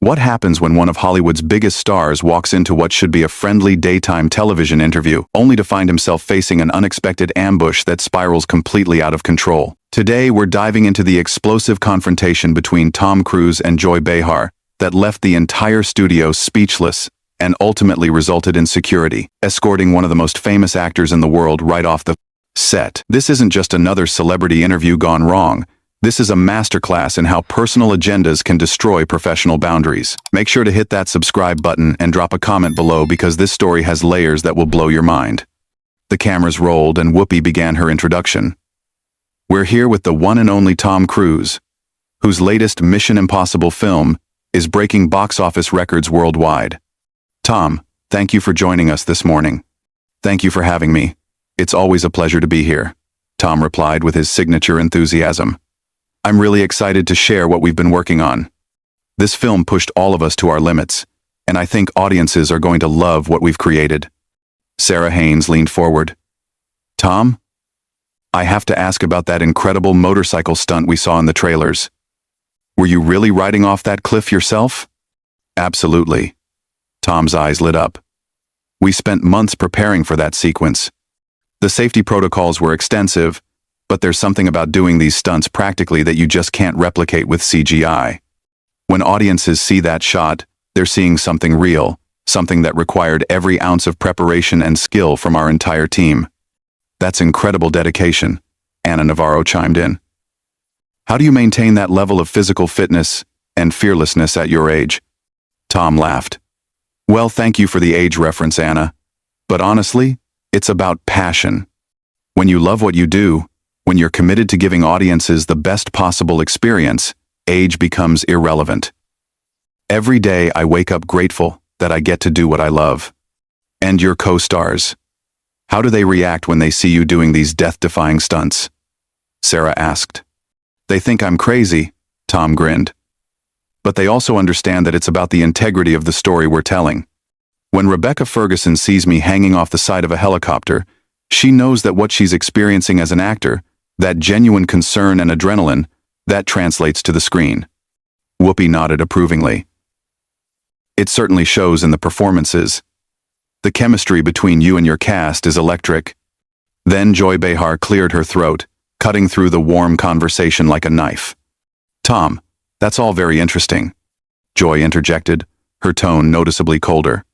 What happens when one of Hollywood's biggest stars walks into what should be a friendly daytime television interview, only to find himself facing an unexpected ambush that spirals completely out of control? Today, we're diving into the explosive confrontation between Tom Cruise and Joy Behar that left the entire studio speechless and ultimately resulted in security, escorting one of the most famous actors in the world right off the set. This isn't just another celebrity interview gone wrong. This is a masterclass in how personal agendas can destroy professional boundaries. Make sure to hit that subscribe button and drop a comment below because this story has layers that will blow your mind. The cameras rolled and Whoopi began her introduction. We're here with the one and only Tom Cruise, whose latest Mission Impossible film is breaking box office records worldwide. Tom, thank you for joining us this morning. Thank you for having me. It's always a pleasure to be here, Tom replied with his signature enthusiasm. I'm really excited to share what we've been working on. This film pushed all of us to our limits, and I think audiences are going to love what we've created. Sarah Haynes leaned forward. Tom, I have to ask about that incredible motorcycle stunt we saw in the trailers. Were you really riding off that cliff yourself? Absolutely. Tom's eyes lit up. We spent months preparing for that sequence. The safety protocols were extensive, but there's something about doing these stunts practically that you just can't replicate with CGI. When audiences see that shot, they're seeing something real, something that required every ounce of preparation and skill from our entire team. That's incredible dedication, Anna Navarro chimed in. How do you maintain that level of physical fitness and fearlessness at your age? Tom laughed. Well, thank you for the age reference, Anna. But honestly, it's about passion. When you love what you do, when you're committed to giving audiences the best possible experience, age becomes irrelevant. Every day I wake up grateful that I get to do what I love. And your co-stars. How do they react when they see you doing these death-defying stunts? Sarah asked. They think I'm crazy, Tom grinned. But they also understand that it's about the integrity of the story we're telling. When Rebecca Ferguson sees me hanging off the side of a helicopter, she knows that what she's experiencing as an actor, that genuine concern and adrenaline, that translates to the screen. Whoopi nodded approvingly. It certainly shows in the performances. The chemistry between you and your cast is electric. Then Joy Behar cleared her throat, cutting through the warm conversation like a knife. Tom, that's all very interesting, Joy interjected, her tone noticeably colder.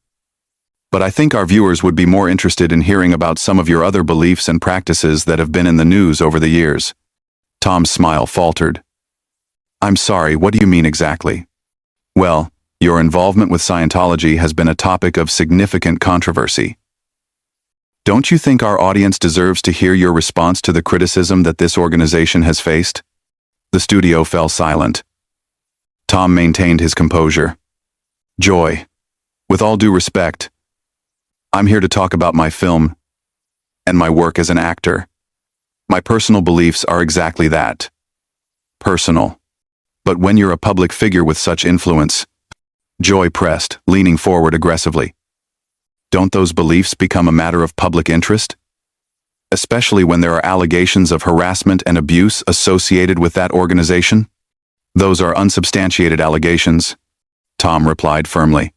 But I think our viewers would be more interested in hearing about some of your other beliefs and practices that have been in the news over the years. Tom's smile faltered. I'm sorry, what do you mean exactly? Well, your involvement with Scientology has been a topic of significant controversy. Don't you think our audience deserves to hear your response to the criticism that this organization has faced? The studio fell silent. Tom maintained his composure. Joy, with all due respect, I'm here to talk about my film and my work as an actor. My personal beliefs are exactly that. Personal. But when you're a public figure with such influence, Joy pressed, leaning forward aggressively. Don't those beliefs become a matter of public interest? Especially when there are allegations of harassment and abuse associated with that organization? Those are unsubstantiated allegations, Tom replied firmly.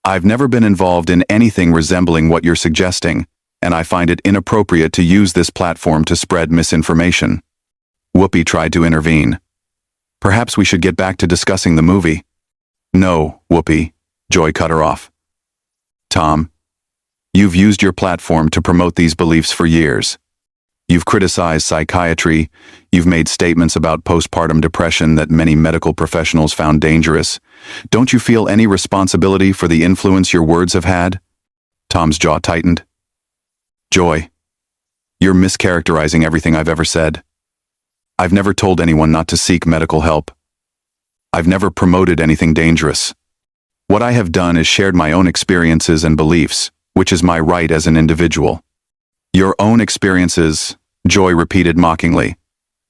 I've never been involved in anything resembling what you're suggesting, and I find it inappropriate to use this platform to spread misinformation. Whoopi tried to intervene. Perhaps we should get back to discussing the movie. No, Whoopi, Joy cut her off. Tom, you've used your platform to promote these beliefs for years. You've criticized psychiatry, you've made statements about postpartum depression that many medical professionals found dangerous. Don't you feel any responsibility for the influence your words have had? Tom's jaw tightened. Joy, you're mischaracterizing everything I've ever said. I've never told anyone not to seek medical help. I've never promoted anything dangerous. What I have done is shared my own experiences and beliefs, which is my right as an individual. Your own experiences, Joy repeated mockingly,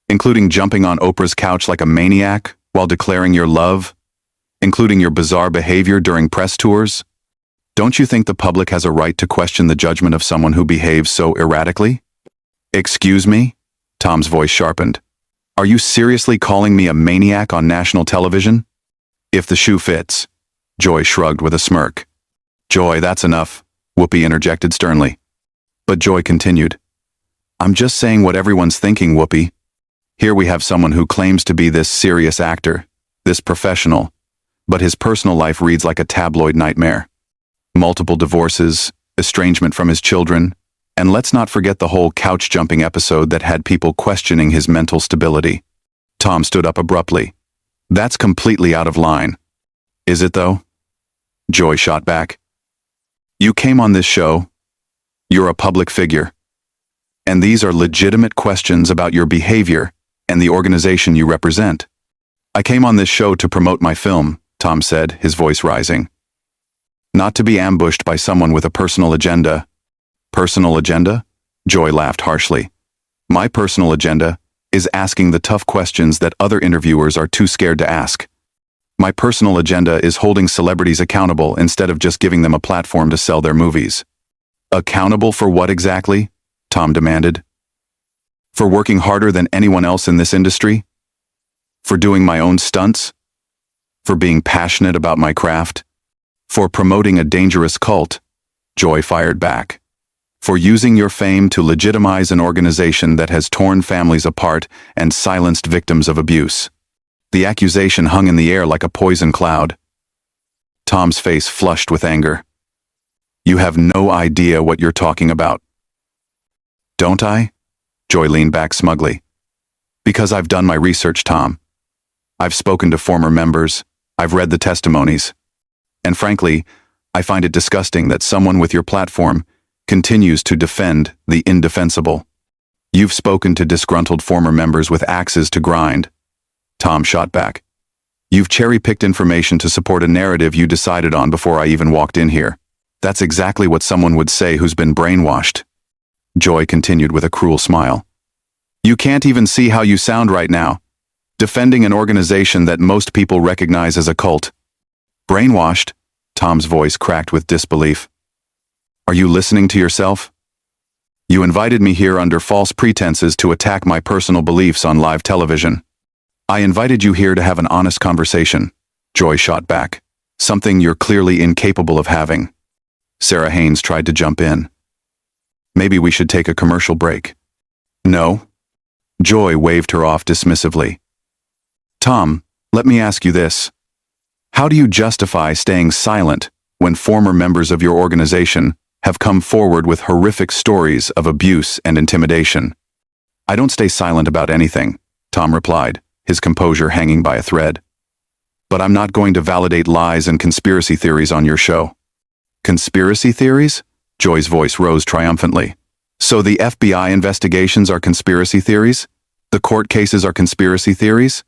including jumping on Oprah's couch like a maniac while declaring your love, including your bizarre behavior during press tours? Don't you think the public has a right to question the judgment of someone who behaves so erratically? Excuse me? Tom's voice sharpened. Are you seriously calling me a maniac on national television? If the shoe fits. Joy shrugged with a smirk. Joy, that's enough, Whoopi interjected sternly. But Joy continued. I'm just saying what everyone's thinking, Whoopi. Here we have someone who claims to be this serious actor, this professional, but his personal life reads like a tabloid nightmare. Multiple divorces, estrangement from his children, and let's not forget the whole couch-jumping episode that had people questioning his mental stability. Tom stood up abruptly. That's completely out of line. Is it, though? Joy shot back. You came on this show. You're a public figure. And these are legitimate questions about your behavior and the organization you represent. I came on this show to promote my film, Tom said, his voice rising. Not to be ambushed by someone with a personal agenda. Personal agenda? Joy laughed harshly. My personal agenda is asking the tough questions that other interviewers are too scared to ask. My personal agenda is holding celebrities accountable instead of just giving them a platform to sell their movies. Accountable for what exactly? Tom demanded. For working harder than anyone else in this industry? For doing my own stunts? For being passionate about my craft? For promoting a dangerous cult? Joy fired back. For using your fame to legitimize an organization that has torn families apart and silenced victims of abuse. The accusation hung in the air like a poison cloud. Tom's face flushed with anger. You have no idea what you're talking about. Don't I? Joy leaned back smugly. Because I've done my research, Tom. I've spoken to former members. I've read the testimonies. And frankly, I find it disgusting that someone with your platform continues to defend the indefensible. You've spoken to disgruntled former members with axes to grind. Tom shot back. You've cherry-picked information to support a narrative you decided on before I even walked in here. That's exactly what someone would say who's been brainwashed. Joy continued with a cruel smile. You can't even see how you sound right now, defending an organization that most people recognize as a cult. Brainwashed? Tom's voice cracked with disbelief. Are you listening to yourself? You invited me here under false pretenses to attack my personal beliefs on live television. I invited you here to have an honest conversation, Joy shot back, something you're clearly incapable of having. Sarah Haynes tried to jump in. Maybe we should take a commercial break. No. Joy waved her off dismissively. Tom, let me ask you this. How do you justify staying silent when former members of your organization have come forward with horrific stories of abuse and intimidation? I don't stay silent about anything, Tom replied, his composure hanging by a thread. But I'm not going to validate lies and conspiracy theories on your show. Conspiracy theories? Joy's voice rose triumphantly. So the FBI investigations are conspiracy theories? The court cases are conspiracy theories?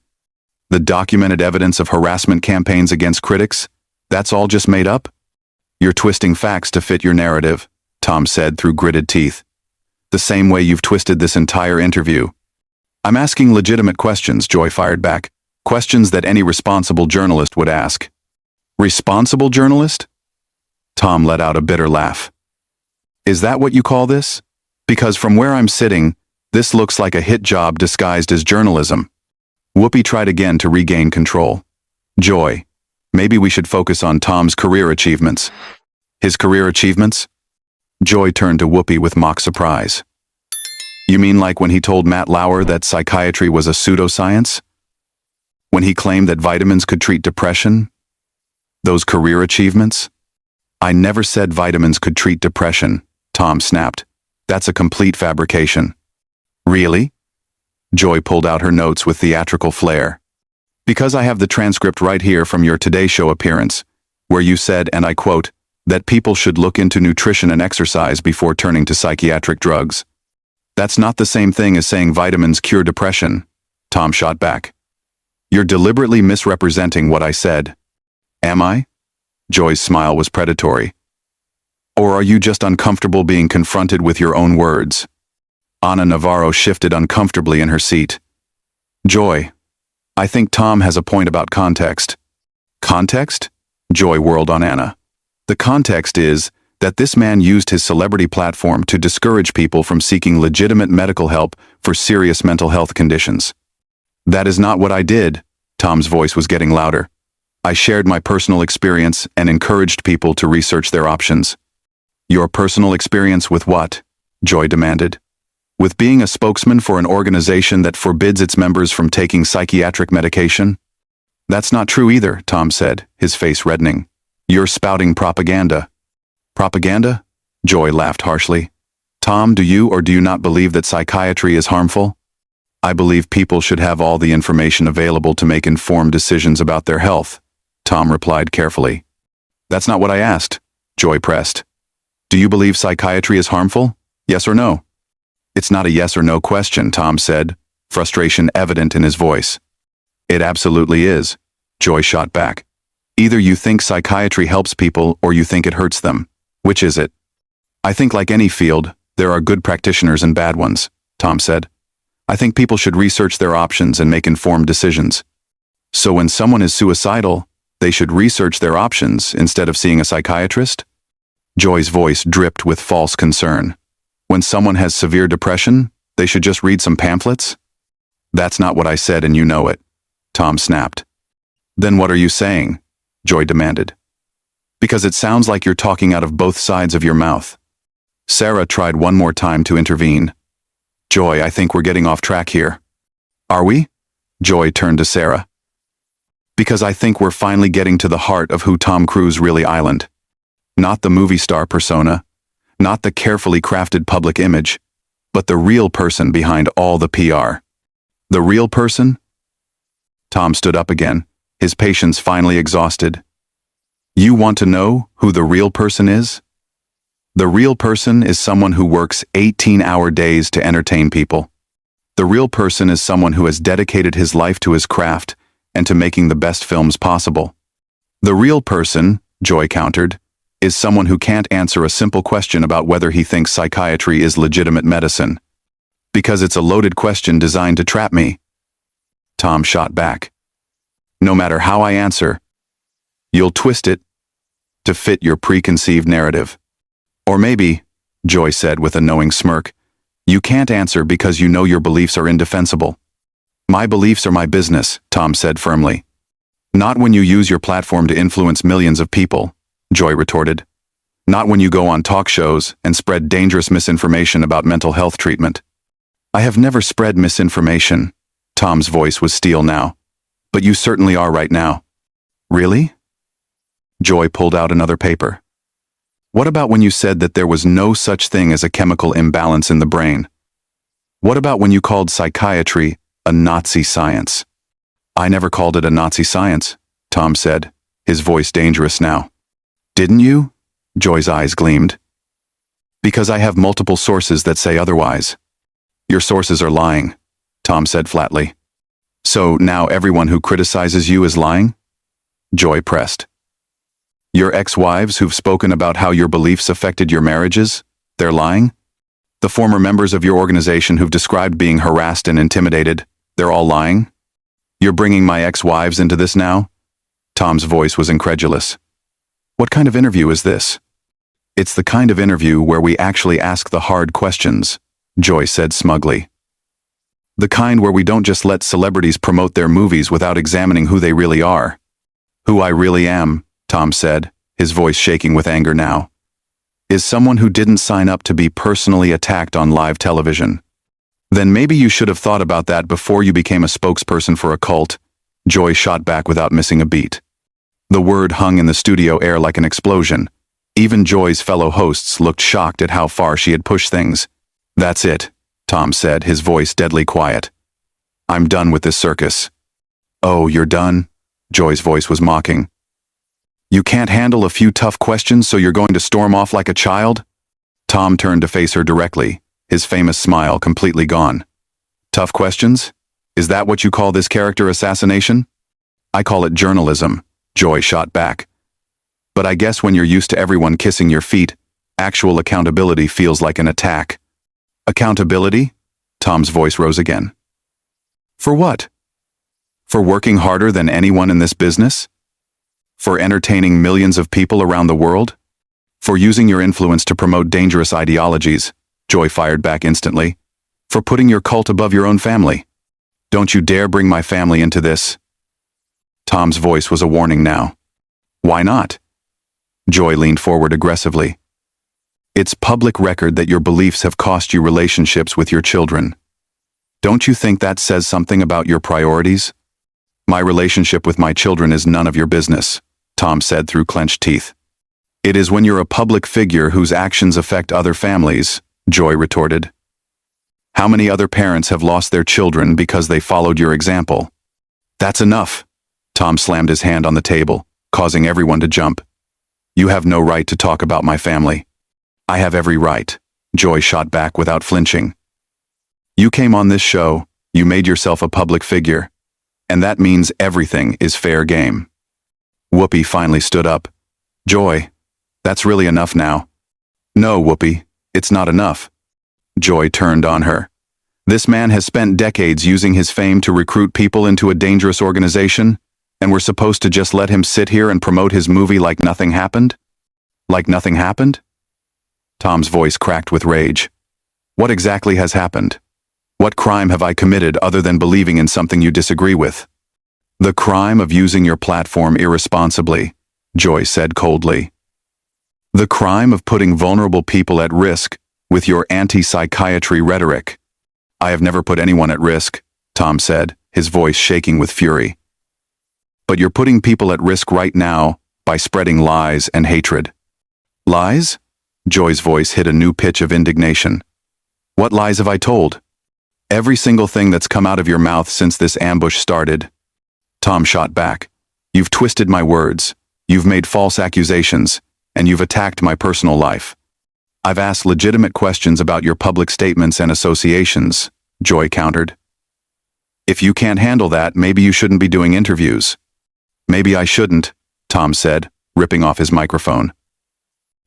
The documented evidence of harassment campaigns against critics? That's all just made up? You're twisting facts to fit your narrative, Tom said through gritted teeth. The same way you've twisted this entire interview. I'm asking legitimate questions, Joy fired back. Questions that any responsible journalist would ask. Responsible journalist? Tom let out a bitter laugh. Is that what you call this? Because from where I'm sitting, this looks like a hit job disguised as journalism. Whoopi tried again to regain control. Joy, maybe we should focus on Tom's career achievements. His career achievements? Joy turned to Whoopi with mock surprise. You mean like when he told Matt Lauer that psychiatry was a pseudoscience? When he claimed that vitamins could treat depression? Those career achievements? I never said vitamins could treat depression, Tom snapped. That's a complete fabrication. Really? Joy pulled out her notes with theatrical flair. Because I have the transcript right here from your Today Show appearance, where you said, and I quote, that people should look into nutrition and exercise before turning to psychiatric drugs. That's not the same thing as saying vitamins cure depression, Tom shot back. You're deliberately misrepresenting what I said. Am I? Joy's smile was predatory. Or are you just uncomfortable being confronted with your own words? Ana Navarro shifted uncomfortably in her seat. Joy, I think Tom has a point about context. Context? Joy whirled on Ana. The context is that this man used his celebrity platform to discourage people from seeking legitimate medical help for serious mental health conditions. That is not what I did, Tom's voice was getting louder. I shared my personal experience and encouraged people to research their options. Your personal experience with what? Joy demanded. With being a spokesman for an organization that forbids its members from taking psychiatric medication? That's not true either, Tom said, his face reddening. You're spouting propaganda. Propaganda? Joy laughed harshly. Tom, do you or do you not believe that psychiatry is harmful? I believe people should have all the information available to make informed decisions about their health, Tom replied carefully. That's not what I asked, Joy pressed. Do you believe psychiatry is harmful? Yes or no? It's not a yes or no question, Tom said, frustration evident in his voice. It absolutely is, Joy shot back. Either you think psychiatry helps people or you think it hurts them. Which is it? I think like any field, there are good practitioners and bad ones, Tom said. I think people should research their options and make informed decisions. So when someone is suicidal, they should research their options instead of seeing a psychiatrist? Joy's voice dripped with false concern. When someone has severe depression, they should just read some pamphlets? That's not what I said and you know it, Tom snapped. Then what are you saying? Joy demanded. Because it sounds like you're talking out of both sides of your mouth. Sarah tried one more time to intervene. Joy, I think we're getting off track here. Are we? Joy turned to Sarah. Because I think we're finally getting to the heart of who Tom Cruise really island. Not the movie star persona, not the carefully crafted public image, but the real person behind all the PR. The real person? Tom stood up again, his patience finally exhausted. You want to know who the real person is? The real person is someone who works 18-hour days to entertain people. The real person is someone who has dedicated his life to his craft and to making the best films possible. The real person, Joy countered, is someone who can't answer a simple question about whether he thinks psychiatry is legitimate medicine. Because it's a loaded question designed to trap me. Tom shot back. No matter how I answer, you'll twist it to fit your preconceived narrative. Or maybe, Joy said with a knowing smirk, you can't answer because you know your beliefs are indefensible. My beliefs are my business, Tom said firmly. Not when you use your platform to influence millions of people, Joy retorted. Not when you go on talk shows and spread dangerous misinformation about mental health treatment. I have never spread misinformation. Tom's voice was steel now. But you certainly are right now. Really? Joy pulled out another paper. What about when you said that there was no such thing as a chemical imbalance in the brain? What about when you called psychiatry a Nazi science? I never called it a Nazi science, Tom said, his voice dangerous now. Didn't you? Joy's eyes gleamed. Because I have multiple sources that say otherwise. Your sources are lying, Tom said flatly. So now everyone who criticizes you is lying? Joy pressed. Your ex-wives who've spoken about how your beliefs affected your marriages, they're lying? The former members of your organization who've described being harassed and intimidated, they're all lying? You're bringing my ex-wives into this now? Tom's voice was incredulous. What kind of interview is this? It's the kind of interview where we actually ask the hard questions, Joy said smugly. The kind where we don't just let celebrities promote their movies without examining who they really are. Who I really am, Tom said, his voice shaking with anger now, is someone who didn't sign up to be personally attacked on live television. Then maybe you should have thought about that before you became a spokesperson for a cult, Joy shot back without missing a beat. The word hung in the studio air like an explosion. Even Joy's fellow hosts looked shocked at how far she had pushed things. That's it, Tom said, his voice deadly quiet. I'm done with this circus. Oh, you're done? Joy's voice was mocking. You can't handle a few tough questions, so you're going to storm off like a child? Tom turned to face her directly, his famous smile completely gone. Tough questions? Is that what you call this character assassination? I call it journalism, Joy shot back. But I guess when you're used to everyone kissing your feet, actual accountability feels like an attack. Accountability? Tom's voice rose again. For what? For working harder than anyone in this business? For entertaining millions of people around the world? For using your influence to promote dangerous ideologies, Joy fired back instantly. For putting your cult above your own family. Don't you dare bring my family into this. Tom's voice was a warning now. Why not? Joy leaned forward aggressively. It's public record that your beliefs have cost you relationships with your children. Don't you think that says something about your priorities? My relationship with my children is none of your business, Tom said through clenched teeth. It is when you're a public figure whose actions affect other families, Joy retorted. How many other parents have lost their children because they followed your example? That's enough. Tom slammed his hand on the table, causing everyone to jump. You have no right to talk about my family. I have every right, Joy shot back without flinching. You came on this show, you made yourself a public figure, and that means everything is fair game. Whoopi finally stood up. Joy, that's really enough now. No, Whoopi, it's not enough. Joy turned on her. This man has spent decades using his fame to recruit people into a dangerous organization, and we're supposed to just let him sit here and promote his movie like nothing happened? Like nothing happened? Tom's voice cracked with rage. What exactly has happened? What crime have I committed other than believing in something you disagree with? The crime of using your platform irresponsibly, Joy said coldly. The crime of putting vulnerable people at risk with your anti-psychiatry rhetoric. I have never put anyone at risk, Tom said, his voice shaking with fury. But you're putting people at risk right now by spreading lies and hatred. Lies? Joy's voice hit a new pitch of indignation. What lies have I told? Every single thing that's come out of your mouth since this ambush started. Tom shot back. You've twisted my words, you've made false accusations, and you've attacked my personal life. I've asked legitimate questions about your public statements and associations, Joy countered. If you can't handle that, maybe you shouldn't be doing interviews. Maybe I shouldn't, Tom said, ripping off his microphone.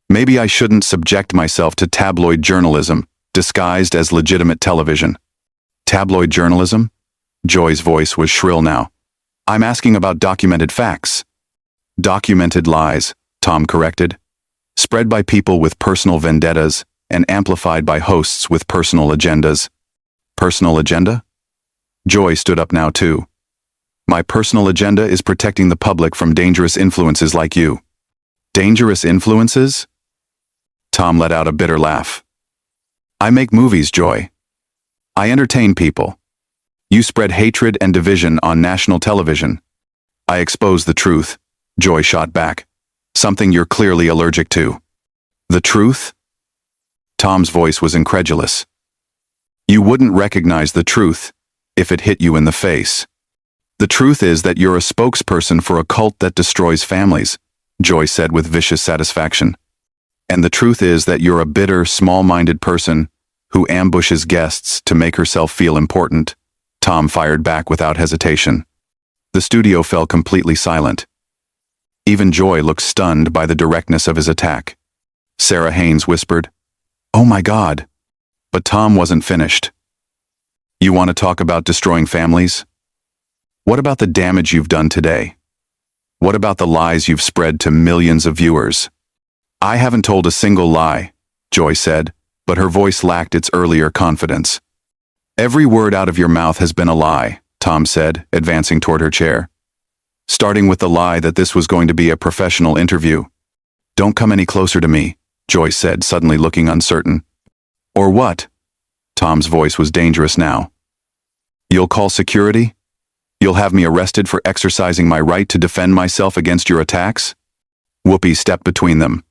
Maybe I shouldn't subject myself to tabloid journalism, disguised as legitimate television. Tabloid journalism? Joy's voice was shrill now. I'm asking about documented facts. Documented lies, Tom corrected. Spread by people with personal vendettas and amplified by hosts with personal agendas. Personal agenda? Joy stood up now too. My personal agenda is protecting the public from dangerous influences like you. Dangerous influences? Tom let out a bitter laugh. I make movies, Joy. I entertain people. You spread hatred and division on national television. I expose the truth, Joy shot back. Something you're clearly allergic to. The truth? Tom's voice was incredulous. You wouldn't recognize the truth if it hit you in the face. The truth is that you're a spokesperson for a cult that destroys families, Joy said with vicious satisfaction. And the truth is that you're a bitter, small-minded person who ambushes guests to make herself feel important, Tom fired back without hesitation. The studio fell completely silent. Even Joy looked stunned by the directness of his attack. Sarah Haynes whispered, "Oh my God." But Tom wasn't finished. You want to talk about destroying families? What about the damage you've done today? What about the lies you've spread to millions of viewers? I haven't told a single lie, Joy said, but her voice lacked its earlier confidence. Every word out of your mouth has been a lie, Tom said, advancing toward her chair. Starting with the lie that this was going to be a professional interview. Don't come any closer to me, Joy said, suddenly looking uncertain. Or what? Tom's voice was dangerous now. You'll call security? You'll have me arrested for exercising my right to defend myself against your attacks? Whoopi stepped between them.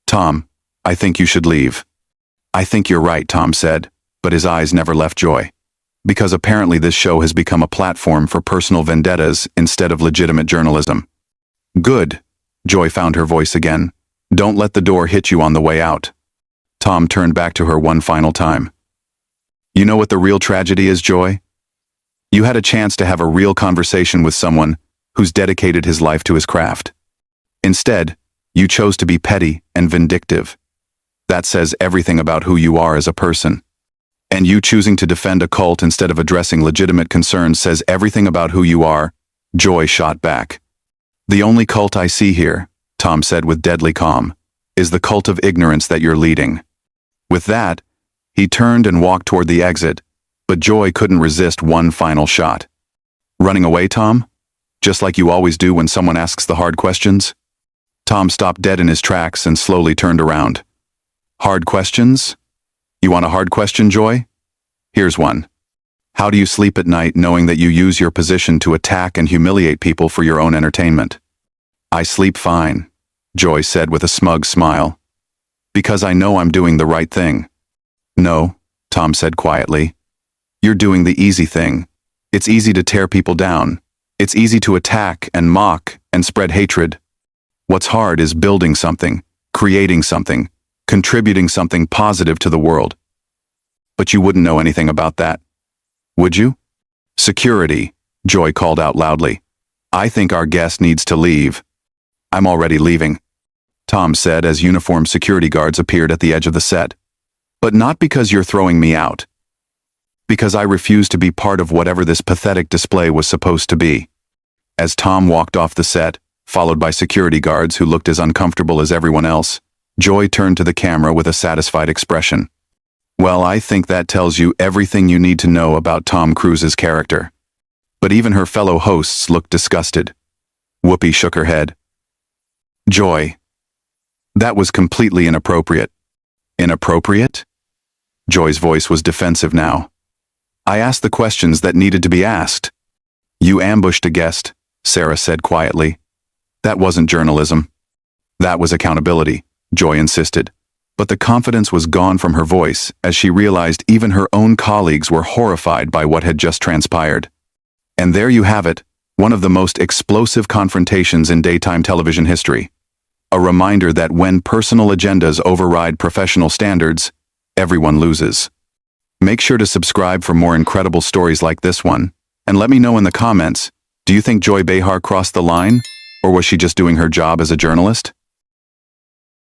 Tom, I think you should leave. I think you're right, Tom said, but his eyes never left Joy. Because apparently this show has become a platform for personal vendettas instead of legitimate journalism. Good. Joy found her voice again. Don't let the door hit you on the way out. Tom turned back to her one final time. You know what the real tragedy is, Joy? You had a chance to have a real conversation with someone who's dedicated his life to his craft. Instead, you chose to be petty and vindictive. That says everything about who you are as a person. And you choosing to defend a cult instead of addressing legitimate concerns says everything about who you are, Joy shot back. The only cult I see here, Tom said with deadly calm, is the cult of ignorance that you're leading. With that, he turned and walked toward the exit, but Joy couldn't resist one final shot. Running away, Tom? Just like you always do when someone asks the hard questions? Tom stopped dead in his tracks and slowly turned around. Hard questions? You want a hard question, Joy? Here's one. How do you sleep at night knowing that you use your position to attack and humiliate people for your own entertainment? I sleep fine, Joy said with a smug smile. Because I know I'm doing the right thing. No, Tom said quietly. You're doing the easy thing. It's easy to tear people down. It's easy to attack and mock and spread hatred. What's hard is building something, creating something, contributing something positive to the world. But you wouldn't know anything about that, would you? Security, Joy called out loudly. I think our guest needs to leave. I'm already leaving, Tom said as uniformed security guards appeared at the edge of the set. But not because you're throwing me out. Because I refuse to be part of whatever this pathetic display was supposed to be. As Tom walked off the set, followed by security guards who looked as uncomfortable as everyone else, Joy turned to the camera with a satisfied expression. Well, I think that tells you everything you need to know about Tom Cruise's character. But even her fellow hosts looked disgusted. Whoopi shook her head. Joy. That was completely inappropriate. Inappropriate? Joy's voice was defensive now. I asked the questions that needed to be asked. You ambushed a guest, Sarah said quietly. That wasn't journalism. That was accountability, Joy insisted. But the confidence was gone from her voice as she realized even her own colleagues were horrified by what had just transpired. And there you have it, one of the most explosive confrontations in daytime television history. A reminder that when personal agendas override professional standards, everyone loses. Make sure to subscribe for more incredible stories like this one, and let me know in the comments, do you think Joy Behar crossed the line, or was she just doing her job as a journalist?